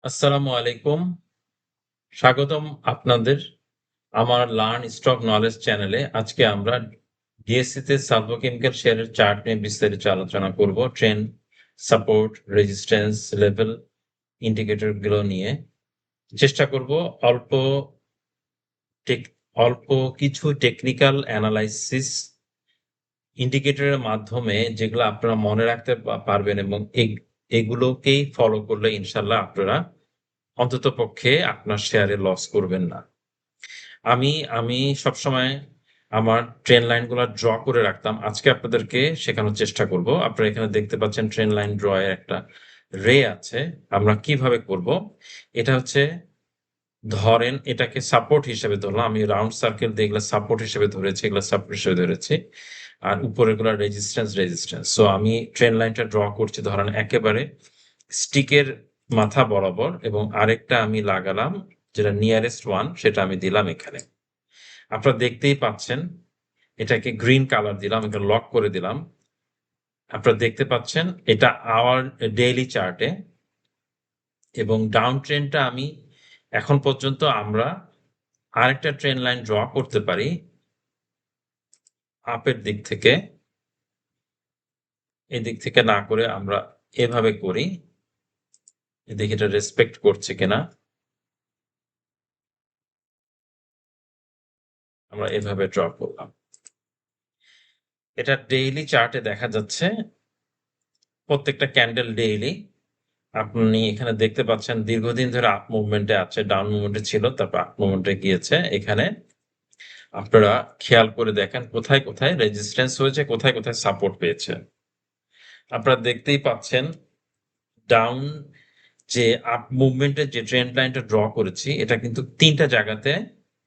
আসসালামু আলাইকুম। স্বাগতম আপনাদের আমার লার্ন স্টক নলেজ চ্যানেলে। আজকে আমরা ডিএসসি তে সালভো কেমিক্যাল শেয়ারের চার্ট নিয়ে বিস্তারিত আলোচনা করব। Trend, support, resistance, level, indicator গুলো নিয়ে। চেষ্টা করব অল্প টেক অল্প কিছু টেকনিক্যাল অ্যানালাইসিস ইন্ডিকেটরের মাধ্যমে যেগুলো আপনারা মনে রাখতে পারবেন এবং এগুলোকেই ফলো করলে ইনশাআল্লাহ আপনারা অন্ততপক্ষে আপনার শেয়ারে লস করবেন না। আমি আমি সবসময় আমার ট্রেন্ড লাইনগুলা ড্র করে রাখতাম। আজকে আপনাদেরকে শেখানোর চেষ্টা করব। আপনারা এখানে দেখতে পাচ্ছেন ট্রেন্ড লাইন ড্র এর একটা রে আছে। আমরা কিভাবে করব? এটা হচ্ছে ধরেন এটাকে সাপোর্ট হিসেবে ধরলাম। আমি রাউন্ড সার্কেল দিয়ে এগুলা সাপোর্ট হিসেবে ধরেছি, এগুলা সাপোর্ট হিসেবে ধরেছি। আর উপরেরগুলা রেজিস্ট্যান্স। সো আমি ট্রেন্ড লাইনটা ড্র করছি ধরেন একেবারে স্টিকের মাথা বরাবর এবং আরেকটা আমি লাগালাম যেটা নিয়ারেস্ট ওয়ান সেটা আমি দিলাম এখানে। আপনারা দেখতেই পাচ্ছেন এটাকে গ্রিন কালার দিলাম, এটা লক করে দিলাম। আপনারা দেখতে পাচ্ছেন এটা আওয়ার ডেইলি চার্টে এবং ডাউন ট্রেন্ডটা আমি এখন পর্যন্ত আমরা আরেকটা ট্রেন্ড লাইন ড্র করতে পারি আপের দিক থেকে। এদিক থেকে না করে আমরা এভাবে করি। দেখি এটা রেসপেক্ট করছে কিনা। আমরা এভাবে ড্র করলাম। এটা ডেইলি চার্টে দেখা যাচ্ছে প্রত্যেকটা ক্যান্ডেল ডেইলি। আপনি এখানে দেখতে পাচ্ছেন দীর্ঘদিন ধরে আপ মুভমেন্টে আছে, ডাউন মুভমেন্টে ছিল, তারপর আপ মুভমেন্টে গিয়েছে। এখানে আপনারা খেয়াল করে দেখেন কোথায় কোথায় রেজিস্ট্যান্স হয়েছে, কোথায় কোথায় সাপোর্ট পেয়েছে। আপনারা দেখতেই পাচ্ছেন ডাউন যে আপ মুভমেন্টের যে ট্রেন্ড লাইনটা ড্র করেছি এটা কিন্তু ৩টা জায়গাতে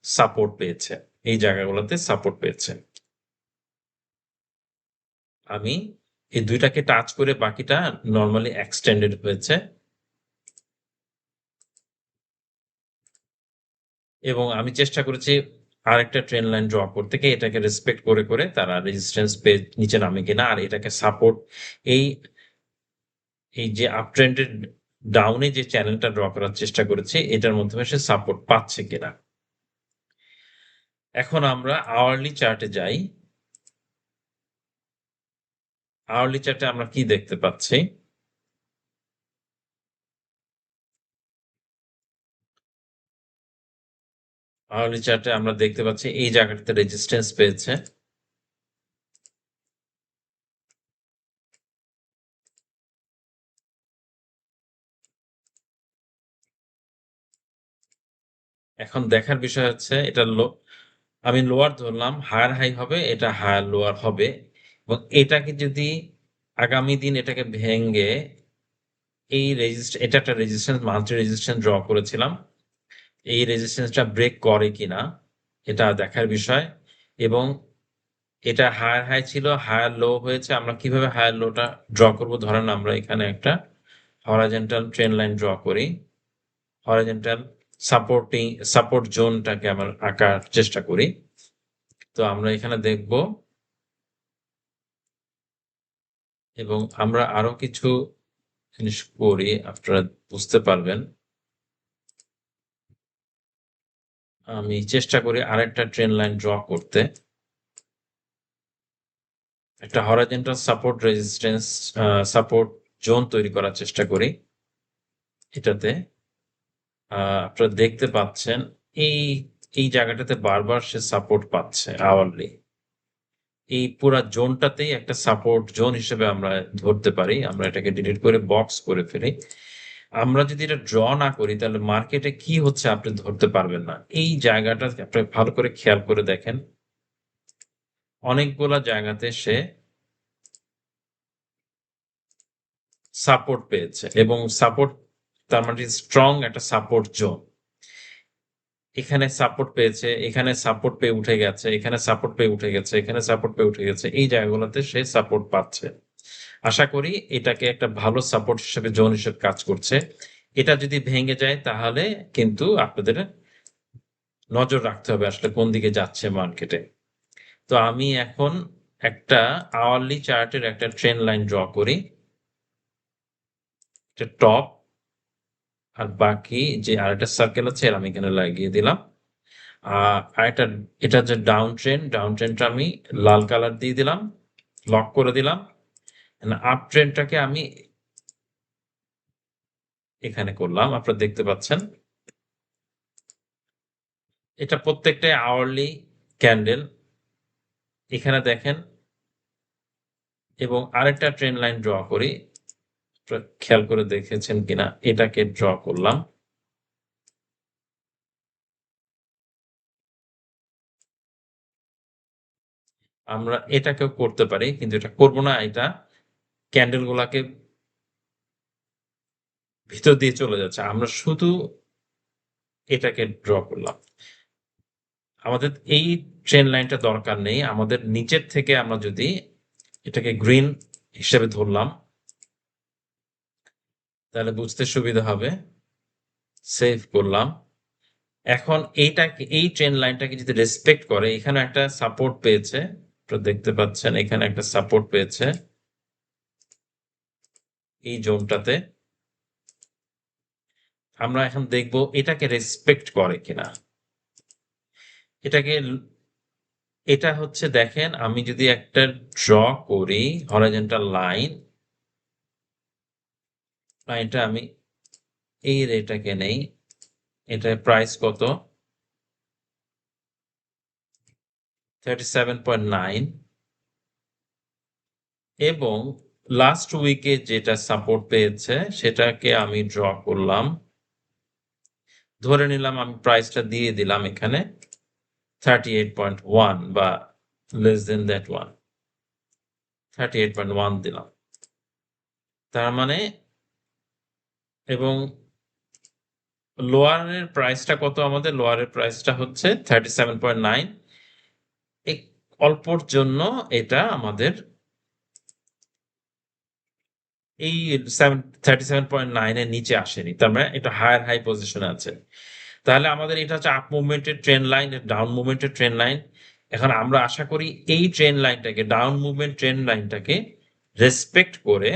সাপোর্ট পেয়েছে। এই জায়গাগুলোতে সাপোর্ট পেয়েছে। আমি এই ২টাকে টাচ করে বাকিটা নরমালি এক্সটেন্ডেড হয়েছে এবং আমি চেষ্টা করেছি আরেকটা ট্রেন্ড লাইন ড্র করতে গিয়ে এটাকে রেসপেক্ট করে করে তারা রেজিস্ট্যান্স পেয়ে নিচে নামে কিনা আর এটাকে সাপোর্ট এই এই যে আপ ট্রেন্ডের ডাউনে যে চ্যানেলটা ড্র করার চেষ্টা করেছে এটার মাধ্যমে সে সাপোর্ট পাচ্ছে কিনা। এখন আমরা আওয়ারলি চার্টে যাই। আওয়ারলি চার্টে আমরা কি দেখতে পাচ্ছি? আওয়ারলি চার্টে আমরা দেখতে পাচ্ছি এই জায়গাটাতে রেজিস্ট্যান্স পেয়েছে। এখন দেখার বিষয় হচ্ছে এটা আমি লোয়ার ধরলাম, হায়ার হাই হবে, এটা হায়ার লোয়ার হবে এবং এটাকে যদি আগামী দিন এটাকে ভেঙে এটা একটা রেজিস্ট্যান্স মান্থলি রেজিস্ট্যান্স ড্র করেছিলাম। এই রেজিস্ট্যান্সটা ব্রেক করে কিনা এটা দেখার বিষয় এবং এটা হায়ার হাই ছিল, হায়ার লো হয়েছে। আমরা কিভাবে হায়ার লোটা ড্র করব? ধরেন আমরা এখানে একটা হরাইজন্টাল ট্রেন্ড লাইন ড্র করি। হরাইজন্টাল সাপোর্ট জোনটাকে আমরা আঁকার চেষ্টা করি। তো আমরা এখানে দেখব এবং আমরা আরো কিছু জিনিস করি আপনারা বুঝতে পারবেন। আমি চেষ্টা করি আরেকটা ট্রেন্ড লাইন ড্র করতে। একটা হরাইজন্টাল সাপোর্ট জোন তৈরি করার চেষ্টা করি এটাতে। আপনারা দেখতে পাচ্ছেন এই এই জায়গাটাতে বারবার সে সাপোর্ট পাচ্ছে আওয়ারলি। এই পুরা জোনটাতেই একটা সাপোর্ট জোন হিসেবে আমরা ধরতে পারি। আমরা এটাকে ডিলিট করে বক্স করে ফেলি। আমরা যদি এটা ড্র না করি তাহলে মার্কেটে কি হচ্ছে আপনি ধরতে পারবেন না। এই জায়গাটা আপনি ভালো করে খেয়াল করে দেখেন। অনেকগুলা জায়গাতে সে সাপোর্ট পেয়েছে এবং সাপোর্ট তার মানে স্ট্রং একটা সাপোর্ট জোন। এখানে সাপোর্ট পেয়েছে, এখানে সাপোর্ট পেয়ে উঠে গেছে, এখানে সাপোর্ট পেয়ে উঠে গেছে, এখানে সাপোর্ট পেয়ে উঠে গেছে। এই জায়গাগুলোতে সে সাপোর্ট পাচ্ছে। আশা করি এটাকে একটা ভালো সাপোর্ট হিসেবে জোন হিসেবে কাজ করছে। এটা যদি ভেঙে যায় তাহলে কিন্তু আপনাদের নজর রাখতে হবে আসলে কোন দিকে যাচ্ছে মার্কেটে। তো আমি এখন একটা আওয়ারলি চার্টের একটা ট্রেন্ড লাইন ড্র করি। এটা টপ আর বাকি যে আরেকটা সার্কেল আছে আমি এখানে লাগিয়ে দিলাম। আরেকটা এটা যে ডাউন ট্রেন্ডটা আমি লাল কালার দিয়ে দিলাম, লক করে দিলাম। আপ ট্রেন্ডটাকে আমি এখানে করলাম, আপনারা দেখতে পাচ্ছেন। এটা প্রত্যেকটাই আওয়ারলি ক্যান্ডেল, এখানে দেখেন। এবং আরেকটা ট্রেন্ড লাইন ড্র করি, খেয়াল করে দেখেছেন কিনা, এটাকে ড্র করলাম। আমরা এটাকেও করতে পারি, কিন্তু এটা করব না। এটা ক্যান্ডেল গুলাকে ভিতর দিয়ে চলে যাচ্ছে, আমরা শুধু এটাকে ড্র করলাম। আমাদের এই ট্রেন লাইনটা দরকার নেই, আমাদের নিচের থেকে আমরা যদি এটাকে গ্রিন হিসেবে ধরলাম তাহলে বুঝতে সুবিধা হবে। সেভ করলাম। এখন এইটাকে, এই ট্রেন লাইনটাকে যদি রেসপেক্ট করে, এখানে একটা সাপোর্ট পেয়েছে, দেখতে পাচ্ছেন এখানে একটা সাপোর্ট পেয়েছে এই জোনটাতে। আমরা এখন দেখব এটাকে রেসপেক্ট করে কিনা। এটা হচ্ছে, দেখেন আমি যদি একটা ড্র করি হরাইজন্টাল লাইনটা আমি এই রেটাকে নেই, এটার প্রাইস কত 37.9, এবং লাস্ট উইকে যেটা সাপোর্ট পেয়েছে সেটাকে আমি ড্র করলাম, ধরে নিলাম আমি প্রাইসটা দিয়ে দিলাম এখানে 38.1 বা লেস দেন দ্যাট ওয়ান, 38.1 দিলাম। তার মানে, এবং লোয়ারের প্রাইসটা কত, আমাদের লোয়ারের প্রাইসটা হচ্ছে 37.9। অল্পর জন্য এটা আমাদের এই 37.9 এর নিচে আসেনি, তার মানে এটা হায়ার হাই পজিশনে আছে। তাহলে আমাদের এটা হচ্ছে আপ মুভমেন্টের ট্রেন্ড লাইন, ডাউন মুভমেন্টের ট্রেন্ড লাইন। এখন আমরা আশা করি এই ট্রেন্ড লাইনটাকে, ডাউন মুভমেন্ট ট্রেন্ড লাইনটাকে রেসপেক্ট করে,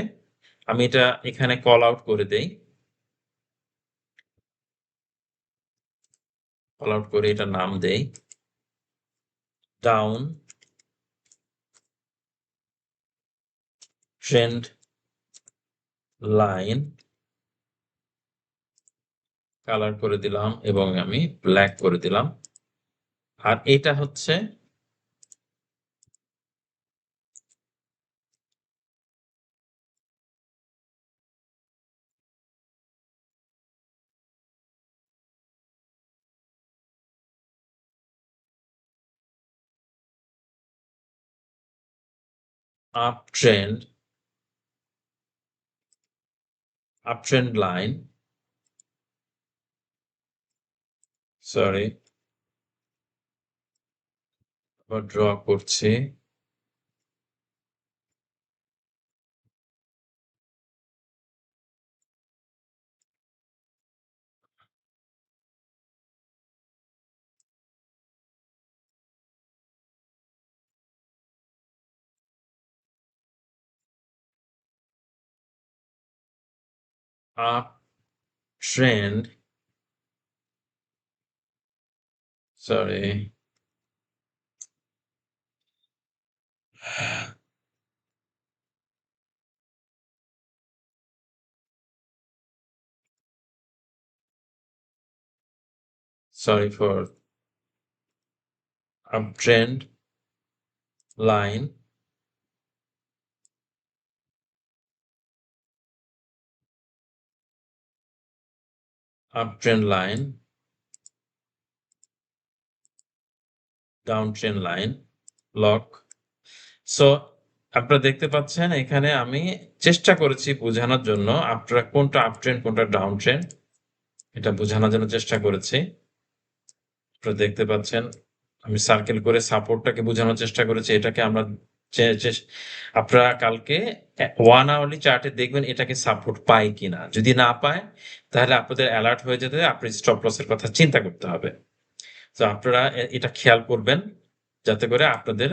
আমি এটা এখানে কল আউট করে দেই, কল আউট করে এটা নাম দেই ডাউন ট্রেন্ড লাইন, কালার করে দিলাম এবং আমি ব্ল্যাক করে দিলাম। আর এটা হচ্ছে আপ ট্রেন্ড লাইন, সরি আবার ড্র করছি। Up trend, sorry sorry for uptrend line, uptrend line, downtrend line, lock. So আপনারা দেখতে পাচ্ছেন এখানে আমি চেষ্টা করেছি বোঝানোর জন্য আপনারা কোনটা আপট্রেন্ড কোনটা ডাউন ট্রেন্ড, এটা বোঝানোর জন্য চেষ্টা করেছি। আপনারা দেখতে পাচ্ছেন আমি সার্কেল করে সাপোর্টটাকে বোঝানোর চেষ্টা করেছি। এটাকে আমরা আপনারা কালকে 1 আওয়ারলি চার্টে দেখবেন এটাকে সাপোর্ট পায় কিনা। যদি না পায় তাহলে আপনাদের অ্যালার্ট হয়ে যেতে, আপনি স্টপ লসের কথা চিন্তা করতে হবে। তো আপনারা এটা খেয়াল করবেন যাতে করে আপনাদের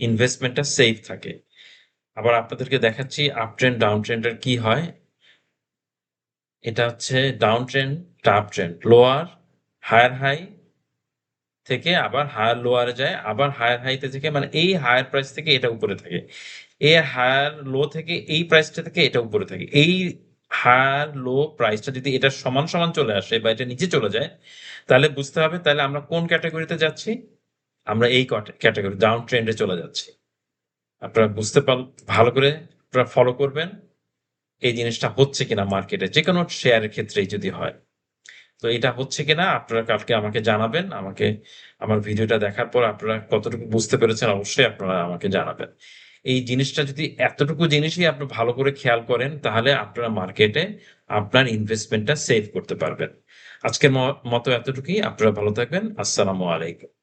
ইনভেস্টমেন্টটা সেফ থাকে। আবার আপনাদেরকে দেখাচ্ছি আপ ট্রেন্ড ডাউন ট্রেন্ডের কি হয়। এটা হচ্ছে down trend, up trend, lower, higher high থেকে আবার হায়ার লোয়ারে যায়, আবার হায়ার হাইতে থেকে মানে এই হায়ার প্রাইস থেকে এটা উপরে থাকে, এই হায়ার লো থেকে এই প্রাইসটা থেকে এটা উপরে থাকে। এই হায়ার লো প্রাইসটা যদি এটা সমান সমান চলে আসে বা এটা নিচে চলে যায়, তাহলে বুঝতে হবে তাহলে আমরা কোন ক্যাটাগরিতে যাচ্ছি, আমরা এই ক্যাটাগরি ডাউন ট্রেন্ডে চলে যাচ্ছি। আপনারা বুঝতে ভালো করে আপনারা ফলো করবেন এই জিনিসটা হচ্ছে কিনা মার্কেটে, যে কোনো শেয়ারের ক্ষেত্রেই যদি হয়। তো এটা হচ্ছে কিনা আপনারা কালকে আমাকে জানাবেন। আমাকে আমার ভিডিওটা দেখার পর আপনারা কতটুকু বুঝতে পেরেছেন অবশ্যই আপনারা আমাকে জানাবেন। এই জিনিসটা যদি এতটুকু জিনিসই আপনি ভালো করে খেয়াল করেন, তাহলে আপনারা মার্কেটে আপনার ইনভেস্টমেন্টটা সেভ করতে পারবেন। আজকের মতো এতটুকুই। আপনারা ভালো থাকবেন। আসসালামু আলাইকুম।